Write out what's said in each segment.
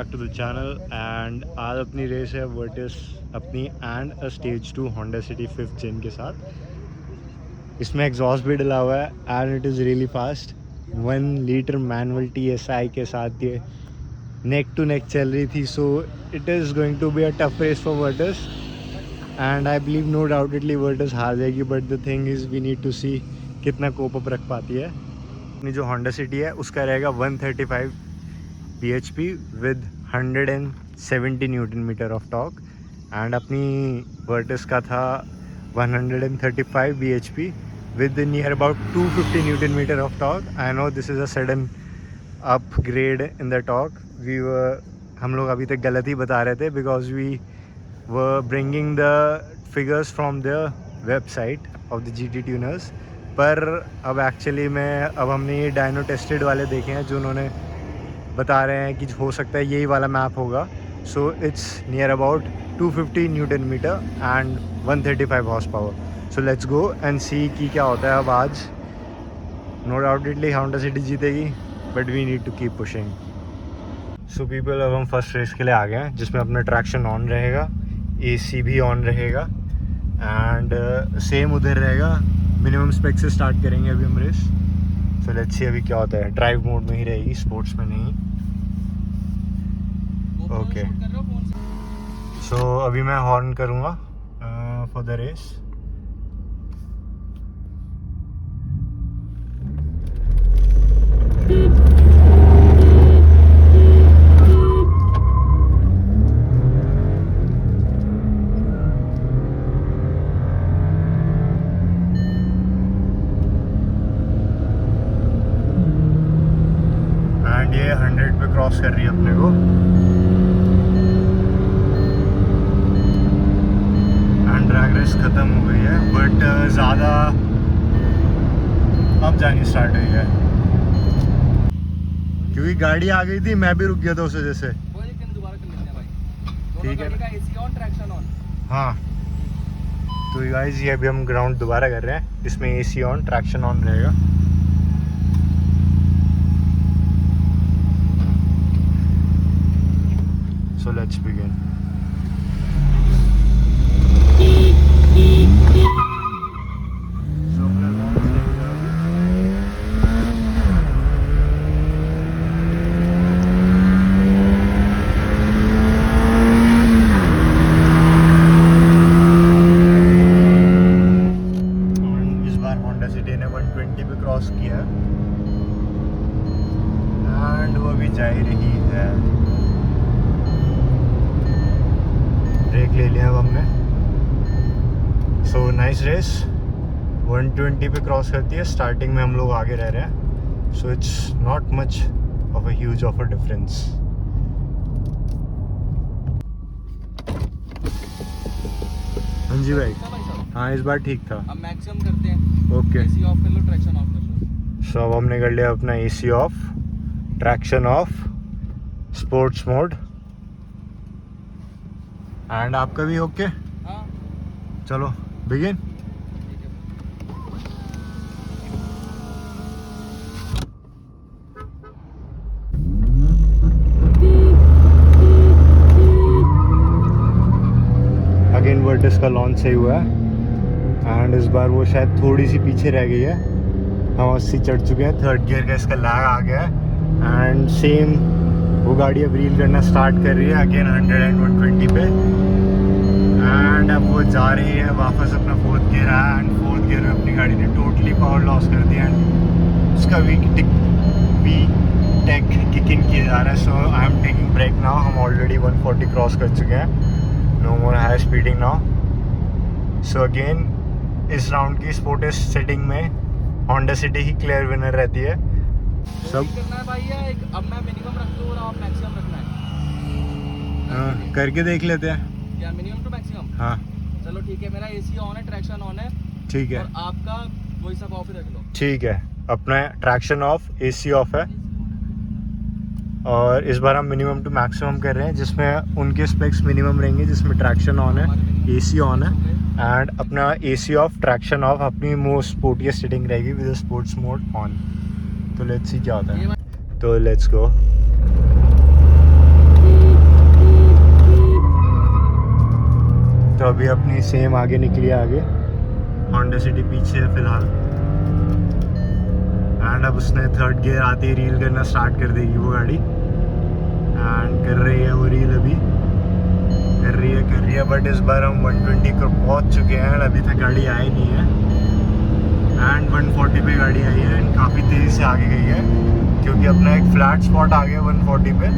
Back to the channel and आज अपनी race है वर्टिस अपनी and a stage 2 Honda City 5th gen के साथ। इसमें एग्जॉस्ट भी डला हुआ है and it is really fast. 1 litre manual TSI के साथ ये नेक टू नेक चल रही थी। So it is going to be a tough race for Virtus and I believe no doubtedly Virtus हार जाएगी, but the thing is we need to see कितना cope up रख पाती है। अपनी जो होंडा सिटी है उसका रहेगा 135 bhp with 170 newton metre of torque and अपनी वर्टिस का था 135 bhp with near about 250 newton metre of torque. I know this is a sudden upgrade in the torque. हम लोग अभी तक गलत ही बता रहे थे because we were bringing the figures from the website of the GT tuners, पर अब एक्चुअली अब हमने ये डायनो टेस्टेड वाले देखे हैं जो उन्होंने बता रहे हैं कि हो सकता है यही वाला मैप होगा। So it's near about 250 newton metre and 135 horse power. So let's go and see कि क्या होता है अब आज। नो डाउटेडली होंडा सिटी जीतेगी but we need to keep pushing. So people, अब हम फर्स्ट रेस के लिए आ गए हैं जिसमें अपना ट्रैक्शन ऑन रहेगा, AC भी ऑन रहेगा एंड सेम उधर रहेगा। मिनिमम स्पेक से स्टार्ट करेंगे अभी हम रेस। सो लेट्स सी अभी क्या होता है। ड्राइव मोड में ही रहेगी, स्पोर्ट्स में नहीं। ओके सो अभी मैं हॉर्न करूँगा फॉर द रेस। एंड ये 100 पे क्रॉस कर रही है अपने को एंड ड्रैग रेस ख़त्म हो गई है बट ज़्यादा अब जानी स्टार्ट हुई है क्योंकि गाड़ी आ गई थी। मैं भी रुक गया था उस वजह से। ठीक है हाँ। तो गाइस ये अभी हम ग्राउंड दोबारा कर रहे हैं, इसमें AC ऑन, ट्रैक्शन ऑन रहेगा। So let's begin. इस बार होंडा सिटी ने 120 पे क्रॉस किया एंड वो भी जा ही रही है। ब्रेक ले लिया अब हमने। So nice race. 120 पे क्रॉस करती है, स्टार्टिंग में हम लोग आगे रह रहे हैं। So it's not much of a huge of a difference. हाँ जी भाई। हाँ इस बार ठीक था। अब मैक्सिमम करते हैं। ओके AC ऑफ कर लो, ट्रैक्शन ऑफ कर लो। सो अब हमने कर लिया अपना AC of, traction of, sports mode and आपका भी ओके। हाँ चलो बिगिन। ठीक है। अगेन वर्टिस का लॉन्च सही हुआ है एंड इस बार वो शायद थोड़ी सी पीछे रह गई है। हम 80 चढ़ चुके हैं, 3rd गियर का इसका लैग आ गया है एंड सेम वो गाड़ी अब रील करना स्टार्ट कर रही है अगेन 100 एंड 120 पे एंड अब वो जा रही है वापस अपना 4th गियर है एंड 4th गियर में अपनी गाड़ी ने टोटली पावर लॉस कर दिया एंड उसका वी टेक किक इन किया जा रहा है। So I am taking break now. हम ऑलरेडी 140 क्रॉस कर चुके हैं। No more high speeding now. So again इस राउंड की स्पोर्टेस्ट सेटिंग में होंडा सिटी ही क्लियर विनर रहती है। सब करना है भाई है एक, अब मैं मिनिमम रख दूँ और आप मैक्सिमम रखना है। करके देख लेते हैं। क्या मिनिमम टू मैक्सिमम? हाँ चलो ठीक है। मेरा AC ऑन है, ट्रैक्शन ऑन है। ठीक है। और आपका वही सब ऑफ ही रख लो। ठीक है, अपना ट्रैक्शन ऑफ, AC ऑफ है और इस बार हम मिनिमम टू मैक्सिमम कर रहे हैं जिसमें उनके स्पेक्स मिनिमम रहेंगे, जिसमें ट्रैक्शन ऑन है, AC ऑन है एंड अपना AC ऑफ, ट्रैक्शन ऑफ, अपनी मोस्ट स्पोर्टियस्ट सेटिंग रहेगी विद स्पोर्ट्स मोड ऑन। तो लेट्स सी क्या होता है। तो लेट्स गो। तो अभी अपनी सेम आगे निकली आगे, होंडा सिटी पीछे है फिलहाल। एंड अब उसने थर्ड गियर आते ही रील करना स्टार्ट कर देगी वो गाड़ी। एंड कर रही है वो रील, अभी कर रही है बट इस बार हम 120 को पहुंच चुके हैं। अभी तक गाड़ी आई नहीं है एंड 140 पे गाड़ी आई है एंड काफ़ी तेज़ी से आगे गई है, क्योंकि अपना एक फ्लैट स्पॉट आ गया 140 पे।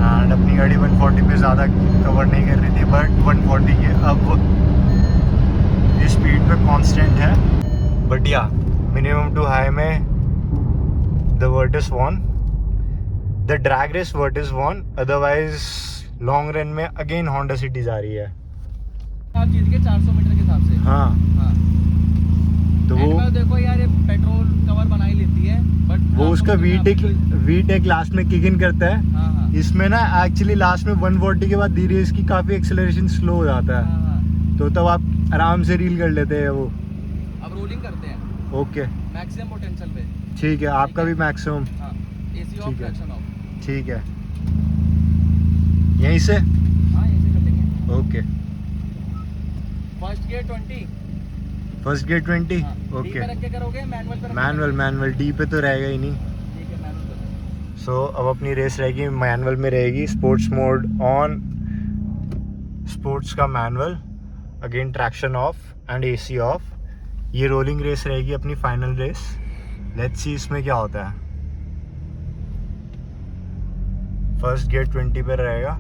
एंड अपनी गाड़ी 140 पे ज़्यादा कवर नहीं कर रही थी, बट 140 के अब ये स्पीड पे कांस्टेंट है। बट या मिनिमम टू हाई में the Virtus won, the drag race Virtus won, otherwise long run में अगेन होंडा सिटी जा रही है। आप जीत के 400 मीटर के हिसाब से। हाँ हाँ तो वो देखो यार, ये पेट्रोल कवर बना ही लेती है, बट वो उसका वीटेक लास्ट में किक इन करता है। हाँ हाँ इसमें ना एक्चुअली लास्ट में 140 के बाद धीरे इसकी काफ़ी एक्सेलरेशन स्लो हो जाता है, हाँ। तो तब आप आराम से रील कर लेते हैं वो। अब रोलिंग करते हैं ओके मैक्सिमम पोटेंशियल पे। ठीक है, आपका भी मैक्सिमम। हाँ एसी ऑफ, ठीक है। Traction of. ठीक है, यहीं से हाँ ऐसे कर लेंगे। Okay. First gear 20। First gear 20 हाँ, डी ओके। पे रख के करोगे, मैनुअल पे मैनुअल डी पे तो रहेगा ही नहीं। ठीक है, मैनुअल पे। सो अब अपनी रेस रहेगी मैनुअल में रहेगी, स्पोर्ट्स मोड ऑन, स्पोर्ट्स का manual, again traction of and AC of. ये रोलिंग रेस रहेगी अपनी फाइनल रेस। लेट्स सी इसमें क्या होता है। फर्स्ट गियर 20 पे रहेगा।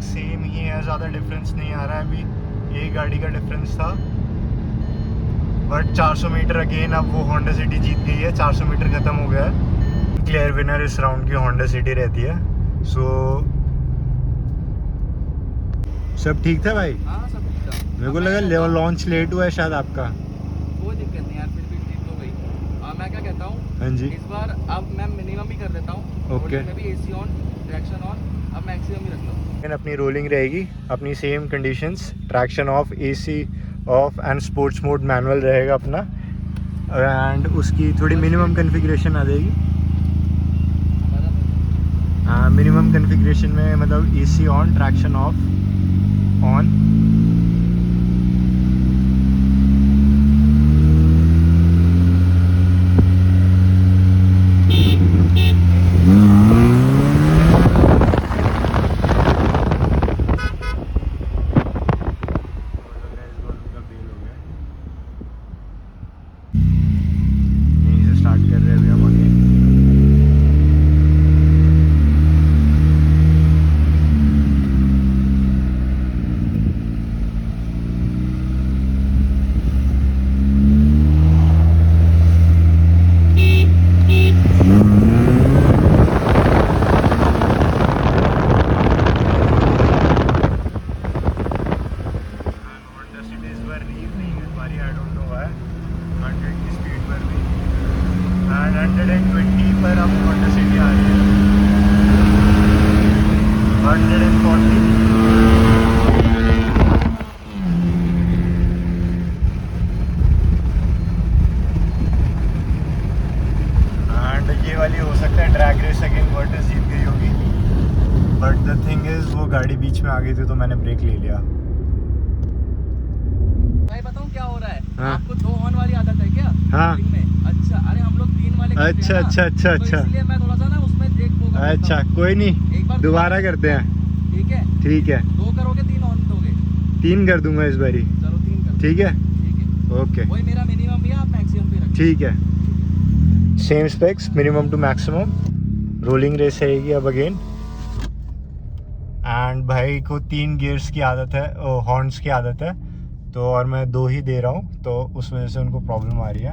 सेम ही है, ज़्यादा डिफरेंस नहीं आ रहा है। अभी एक गाड़ी का डिफरेंस था, बट 400 मीटर अगेन अब वो होंडा सिटी जीत गई है। 400 मीटर ख़त्म हो गया है। क्लियर विनर इस राउंड की होंडा सिटी रहती है। सो सब ठीक था भाई? हाँ सब ठीक था। मेरे को लगा लॉन्च लेट हुआ है शायद आपका। कोई दिक्कत नहीं यार, फिर भी जीत हो गई। मैं क्या कहता हूँ, हाँ जी, इस बार अब मैं मिनिमम ही कर देता हूँ। ओके। में भी एसी ऑन, ट्रैक्शन ऑन, अब मैक्सिमम ही रख लो। अपनी रोलिंग रहेगी, अपनी same conditions, traction of, AC of and sports mode manual रहेगा अपना। एंड उसकी थोड़ी मिनिमम कॉन्फ़िगरेशन आ जाएगी। मिनिमम कॉन्फ़िगरेशन में मतलब AC on, traction of on. गाड़ी बीच में आ गई थी तो मैंने ब्रेक ले लिया। भाई बताऊं क्या हो रहा है? हाँ। आपको 2 हॉर्न वाली आदत है क्या? हाँ। में? अच्छा, अरे हम लोग 3 वाले करते अच्छा हैं ना, अच्छा अच्छा तो अच्छा इसलिए मैं थोड़ा सा ना उसमें ब्रेक फोकस करता अच्छा, हूं। कोई नहीं, एक बार दोबारा करते हैं। ठीक है, ठीक है, 2 करोगे 3 हॉर्न दोगे? 3 कर दूंगा इस बारी। चलो 3 कर। ठीक है, ठीक है, ओके, वही मेरा मिनिमम भी है, आप मैक्सिमम पे रखिए। ठीक है। Same specs, minimum to maximum. Rolling race रहेगी अब अगेन। एंड भाई को 3 गियर्स की आदत है, हॉर्न्स की आदत है, तो और मैं 2 ही दे रहा हूँ, तो उस वजह से उनको प्रॉब्लम आ रही है।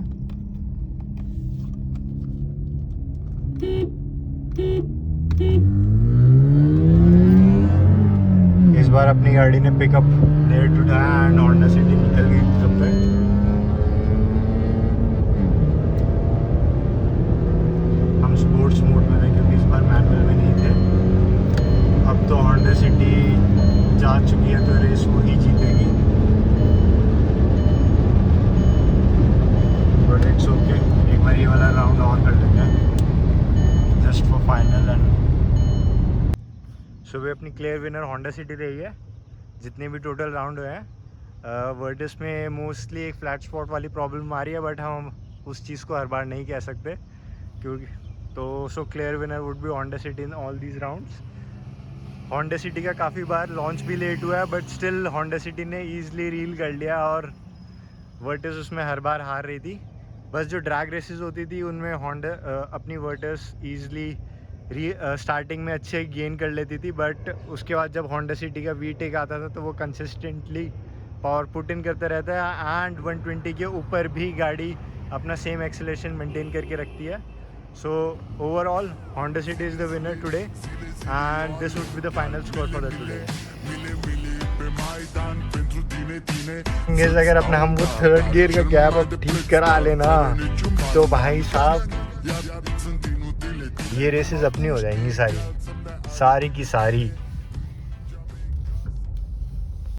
इस बार अपनी गाड़ी ने पिकअप लेट उठाया एंड होंडा सिटी निकल गई पिकअप पे। ओके, एक बार ये वाला राउंड और कर लेते हैं जस्ट फॉर फाइनल। एंड सुबह अपनी क्लियर विनर होंडा सिटी रही है जितने भी टोटल राउंड हुए हैं। वर्टिस में मोस्टली एक फ्लैट स्पॉट वाली प्रॉब्लम आ रही है, बट हम उस चीज़ को हर बार नहीं कह सकते क्योंकि so clear winner would be Honda city in all these rounds. Honda city का काफ़ी बार लॉन्च भी लेट हुआ है, बट स्टिल होंडा सिटी ने ईजिली रील कर लिया और वर्टिस उसमें हर बार हार रही थी। बस जो ड्रैग रेसेस होती थी उनमें होंडा अपनी वर्टिस ईजिली स्टार्टिंग में अच्छे गेन कर लेती थी, बट उसके बाद जब होंडा सिटी का वी टेक आता था तो वो कंसिस्टेंटली पावर पुट इन करते रहता है एंड 120 के ऊपर भी गाड़ी अपना सेम एक्सेलरेशन मेंटेन करके रखती है। So overall Honda city is the winner today and this would be the final score for the today. अगर अपना हम वो थर्ड गियर का गैप अब ठीक करा लेना तो भाई साहब ये रेसेस अपनी हो जाएंगी सारी की सारी।